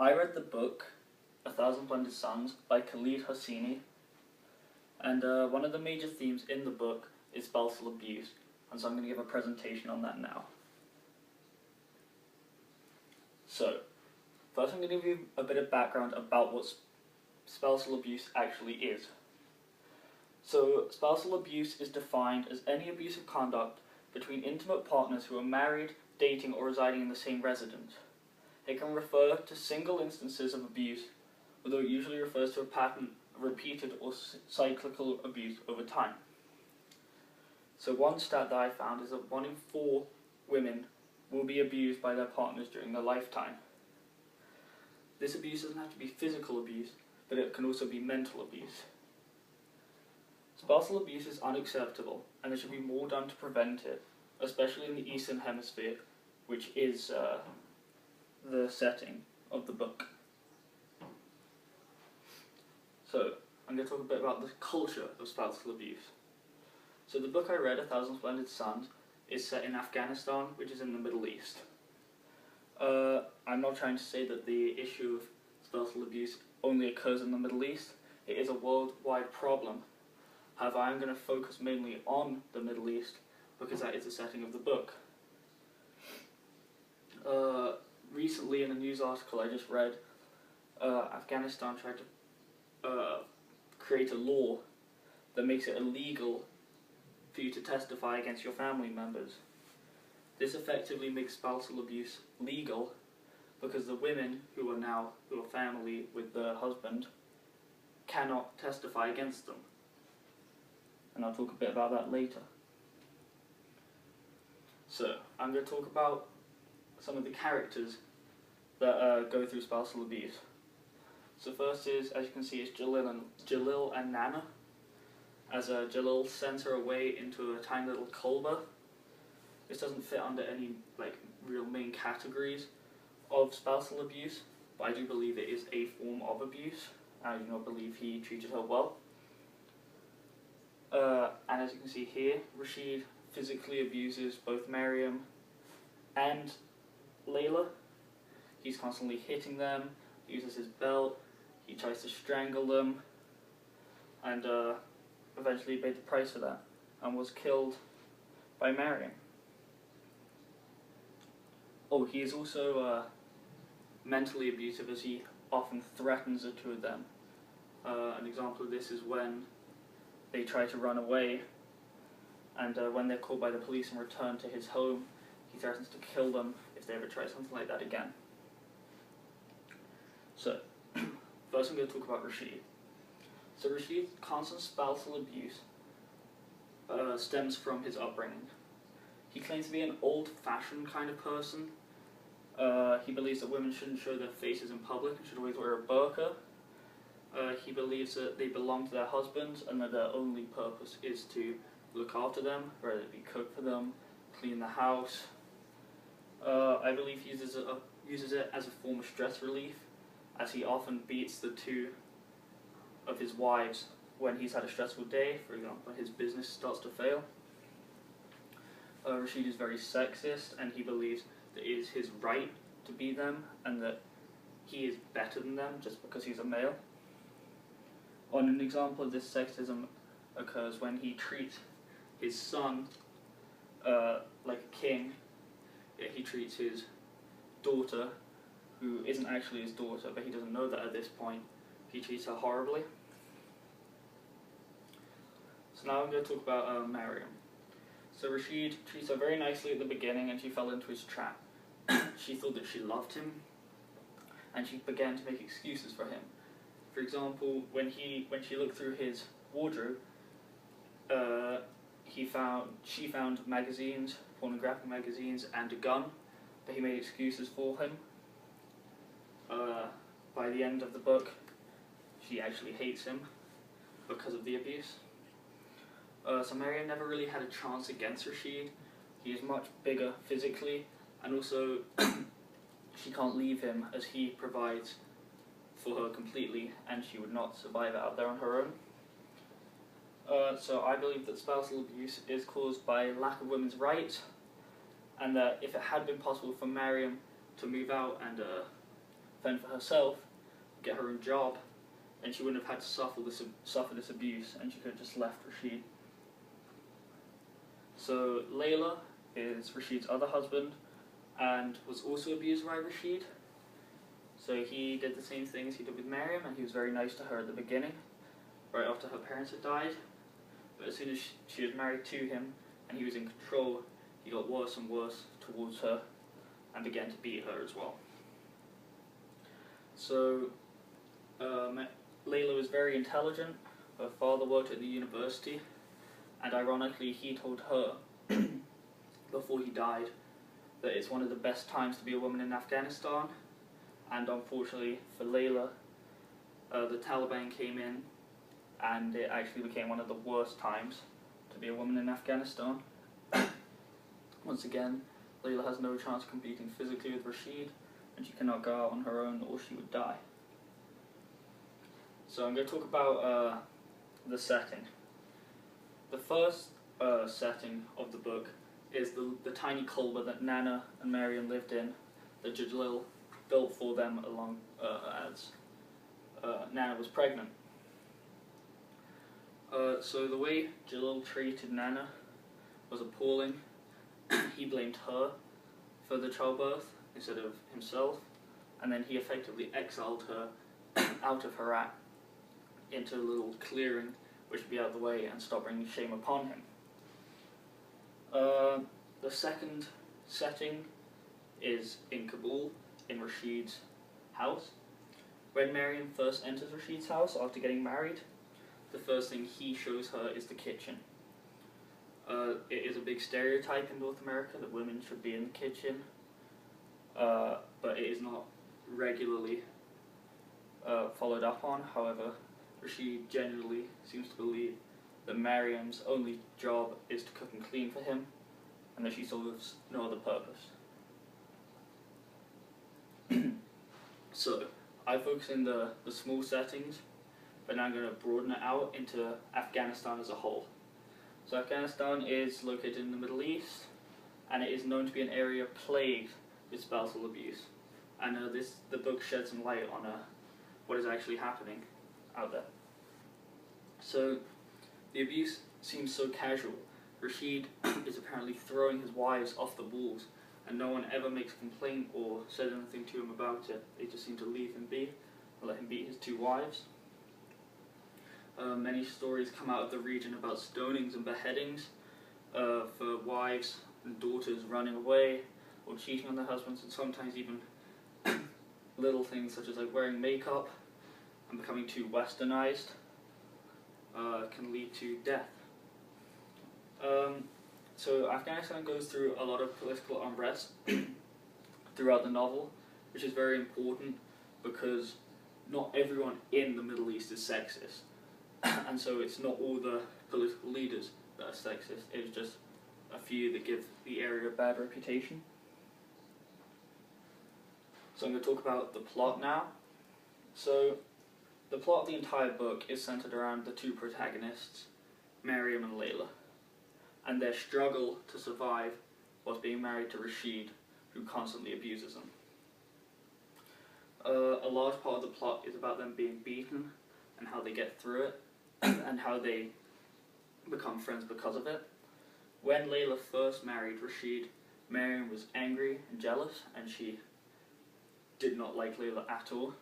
I read the book A Thousand Splendid Suns by Khalid Hosseini, and one of the major themes in the book is spousal abuse, and so I'm going to give a presentation on that now. So, first I'm going to give you a bit of background about what spousal abuse actually is. So, spousal abuse is defined as any abusive conduct between intimate partners who are married, dating, or residing in the same residence. It can refer to single instances of abuse, although it usually refers to a pattern of repeated or cyclical abuse over time. So one stat that I found is that 1 in 4 women will be abused by their partners during their lifetime. This abuse doesn't have to be physical abuse, but it can also be mental abuse. Spousal abuse is unacceptable, and there should be more done to prevent it, especially in the Eastern Hemisphere, which is the setting of the book. So, I'm going to talk a bit about the culture of spousal abuse. So the book I read, A Thousand Splendid Suns, is set in Afghanistan, which is in the Middle East. I'm not trying to say that the issue of spousal abuse only occurs in the Middle East. It is a worldwide problem. However, I'm going to focus mainly on the Middle East because that is the setting of the book. Recently, in a news article I just read, Afghanistan tried to create a law that makes it illegal for you to testify against your family members. This effectively makes spousal abuse legal because the women who are family with the husband cannot testify against them. And I'll talk a bit about that later. So, I'm going to talk about some of the characters that go through spousal abuse. So first is, as you can see, is Jalil and Nana. As Jalil sends her away into a tiny little kulba. This doesn't fit under any real main categories of spousal abuse, but I do believe it is a form of abuse. I do not believe he treated her well. And as you can see here, Rashid physically abuses both Mariam and Layla. He's constantly hitting them, uses his belt, he tries to strangle them, and eventually paid the price for that, and was killed by Mariam. Oh, he is also mentally abusive, as he often threatens the two of them. An example of this is when they try to run away, and when they're called by the police and return to his home, he threatens to kill them if they ever try something like that again. So, first I'm going to talk about Rashid. So Rashid's constant spousal abuse stems from his upbringing. He claims to be an old-fashioned kind of person. He believes that women shouldn't show their faces in public and should always wear a burqa. He believes that they belong to their husbands and that their only purpose is to look after them, whether it be cook for them, clean the house. I believe he uses it as a form of stress relief, as he often beats the two of his wives when he's had a stressful day, for example, when his business starts to fail. Rashid is very sexist, and he believes that it is his right to beat them, and that he is better than them just because he's a male. An example of this sexism occurs when he treats his son like a king, yet he treats his daughter, who isn't actually his daughter, but he doesn't know that at this point, he treats her horribly. So now I'm going to talk about Mariam. So Rashid treats her very nicely at the beginning, and she fell into his trap. She thought that she loved him, and she began to make excuses for him. For example, when she looked through his wardrobe, she found magazines, pornographic magazines, and a gun, but he made excuses for him. By the end of the book, she actually hates him because of the abuse. So Mariam never really had a chance against Rashid. He is much bigger physically, and also she can't leave him as he provides for her completely, and she would not survive out there on her own. So I believe that spousal abuse is caused by lack of women's rights, and that if it had been possible for Mariam to move out and fend for herself, get her own job, and she wouldn't have had to suffer this abuse, and she could have just left Rashid. So Layla is Rashid's other husband, and was also abused by Rashid. So he did the same things he did with Miriam, and he was very nice to her at the beginning, right after her parents had died. But as soon as she was married to him, and he was in control, he got worse and worse towards her, and began to beat her as well. So Layla was very intelligent. Her father worked at the university, and ironically he told her before he died that it's one of the best times to be a woman in Afghanistan. And unfortunately for Layla, the Taliban came in, and it actually became one of the worst times to be a woman in Afghanistan. Once again, Layla has no chance of competing physically with Rashid, and she cannot go out on her own or she would die. So I'm going to talk about the setting. The first setting of the book is the tiny kulba that Nana and Miriam lived in, that Jalil built for them along as Nana was pregnant. So the way Jalil treated Nana was appalling. He blamed her for the childbirth instead of himself, and then he effectively exiled her out of Herat into a little clearing which would be out of the way and stop bringing shame upon him. The second setting is in Kabul, in Rashid's house. When Miriam first enters Rashid's house after getting married, the first thing he shows her is the kitchen. It is a big stereotype in North America that women should be in the kitchen, but it is not regularly followed up on. However, Rashid genuinely seems to believe that Miriam's only job is to cook and clean for him, and that she serves no other purpose. So, I focus in the small settings, but now I'm going to broaden it out into Afghanistan as a whole. So Afghanistan is located in the Middle East, and it is known to be an area plagued with spousal abuse. And the book sheds some light on what is actually happening out there. So the abuse seems so casual. Rashid is apparently throwing his wives off the walls, and no one ever makes a complaint or says anything to him about it. They just seem to leave him be and let him beat his two wives. Many stories come out of the region about stonings and beheadings for wives and daughters running away or cheating on their husbands, and sometimes even little things such as like wearing makeup and becoming too westernized can lead to death. So Afghanistan goes through a lot of political unrest throughout the novel, which is very important because not everyone in the Middle East is sexist. And so it's not all the political leaders that are sexist, it's just a few that give the area a bad reputation. So I'm going to talk about the plot now. So the plot of the entire book is centered around the two protagonists, Miriam and Layla, and their struggle to survive whilst being married to Rashid, who constantly abuses them. A large part of the plot is about them being beaten and how they get through it, and how they become friends because of it. When Layla first married Rashid, Miriam was angry and jealous, and she did not like Layla at all.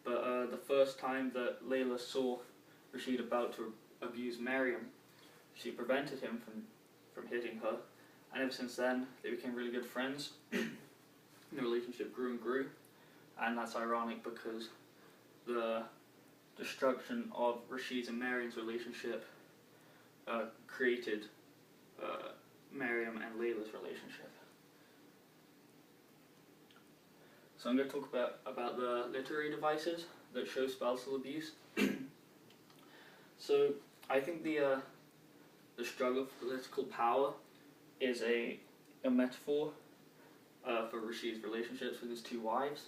But the first time that Layla saw Rashid about to abuse Miriam, she prevented him from hitting her, and ever since then they became really good friends. The relationship grew and grew, and that's ironic because the destruction of Rashid's and Miriam's relationship created Miriam and Layla's relationship. So I'm going to talk about the literary devices that show spousal abuse. So I think the struggle for political power is a metaphor for Rashid's relationships with his two wives.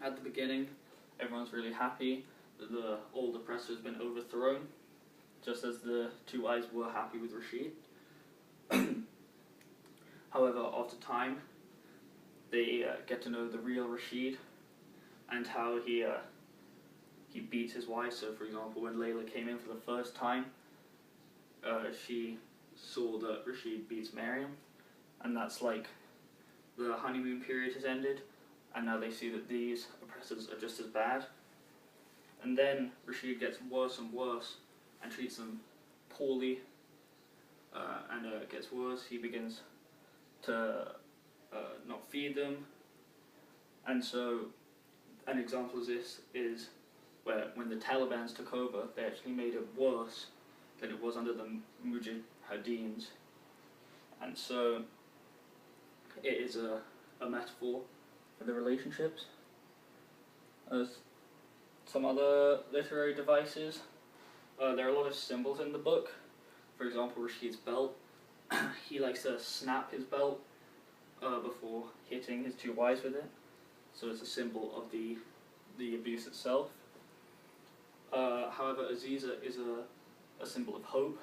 At the beginning, everyone's really happy that the old oppressor has been overthrown, just as the two wives were happy with Rashid. However, after time, they get to know the real Rashid, and how he beats his wife. So, for example, when Layla came in for the first time, she saw that Rashid beats Miriam, and that's like the honeymoon period has ended, and now they see that these oppressors are just as bad. And then Rashid gets worse and worse and treats them poorly, and it gets worse. He begins to not feed them, and so an example of this is where when the Taliban took over, they actually made it worse than it was under the Mujahideens. And so it is a metaphor for the relationships. As some other literary devices, there are a lot of symbols in the book. For example, Rashid's belt. He likes to snap his belt before hitting his two wives with it. So it's a symbol of the abuse itself. However, Aziza is a symbol of hope.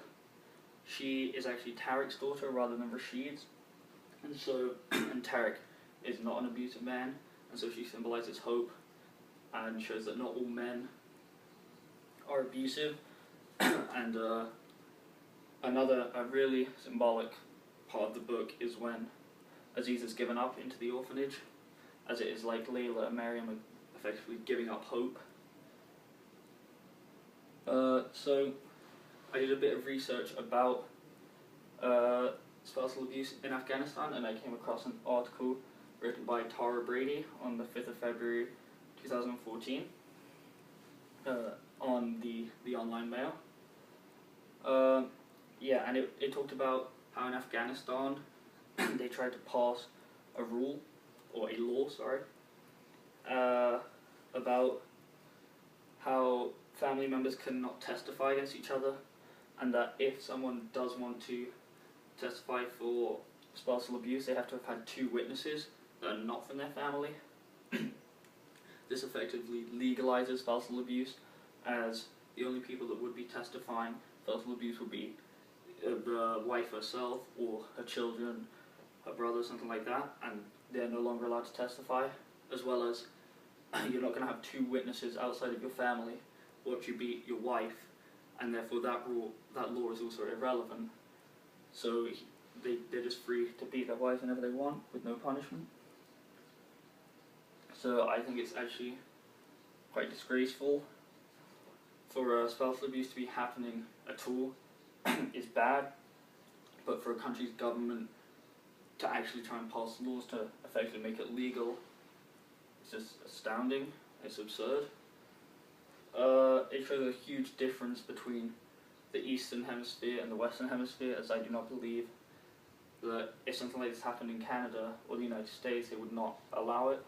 She is actually Tariq's daughter rather than Rashid's, and Tariq is not an abusive man, and so she symbolizes hope and shows that not all men are abusive. And a really symbolic part of the book is when Aziz is given up into the orphanage, as it is like Layla and Maryam are effectively giving up hope. So I did a bit of research about spousal abuse in Afghanistan, and I came across an article written by Tara Brady on the 5th of February 2014 on the online mail. Yeah, and it talked about how in Afghanistan they tried to pass a rule, or a law, sorry, about how family members cannot testify against each other, and that if someone does want to testify for spousal abuse, they have to have had two witnesses that are not from their family. This effectively legalizes spousal abuse, as the only people that would be testifying spousal abuse would be the wife herself, or her children, her brother, something like that, and they're no longer allowed to testify, as well as you're not going to have two witnesses outside of your family once you beat your wife, and therefore that law is also irrelevant. So they're just free to beat their wives whenever they want, with no punishment. So I think it's actually quite disgraceful for spousal abuse to be happening at all. Is bad, but for a country's government to actually try and pass laws to effectively make it legal, it's just astounding. It's absurd. It shows a huge difference between the Eastern Hemisphere and the Western Hemisphere, as I do not believe that if something like this happened in Canada or the United States, they would not allow it.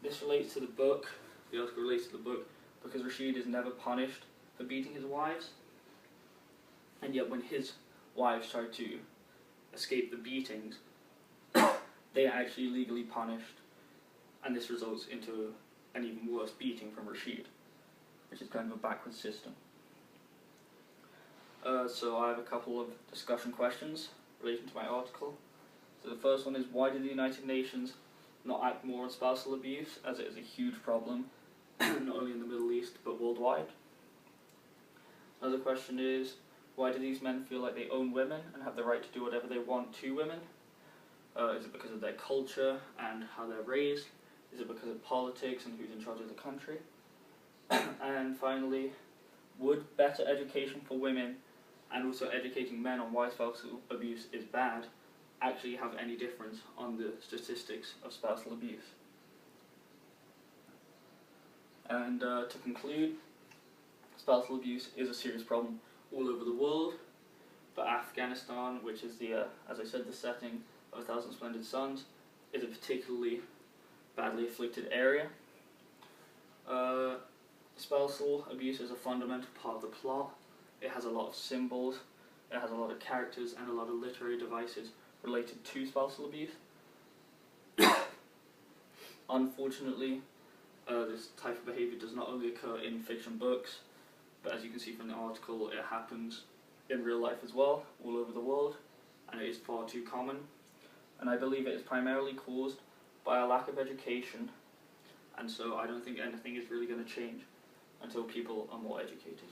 This relates to the book. The article relates to the book because Rashid is never punished for beating his wives, and yet when his wives try to escape the beatings, they are actually legally punished, and this results into an even worse beating from Rashid, which is kind of a backwards system. So I have a couple of discussion questions relating to my article. So the first one is, why did the United Nations not act more on spousal abuse, as it is a huge problem, not only in the Middle East but worldwide? Another question is, why do these men feel like they own women and have the right to do whatever they want to women? Is it because of their culture and how they're raised? Is it because of politics and who's in charge of the country? And finally, would better education for women and also educating men on why spousal abuse is bad actually have any difference on the statistics of spousal abuse? And to conclude, spousal abuse is a serious problem all over the world, but Afghanistan, which is the, as I said, the setting of 1,000 Splendid Suns, is a particularly badly afflicted area. Spousal abuse is a fundamental part of the plot. It has a lot of symbols, it has a lot of characters and a lot of literary devices related to spousal abuse. Unfortunately, this type of behaviour does not only occur in fiction books, but as you can see from the article, it happens in real life as well, all over the world, and it is far too common. And I believe it is primarily caused by a lack of education, and so I don't think anything is really going to change until people are more educated.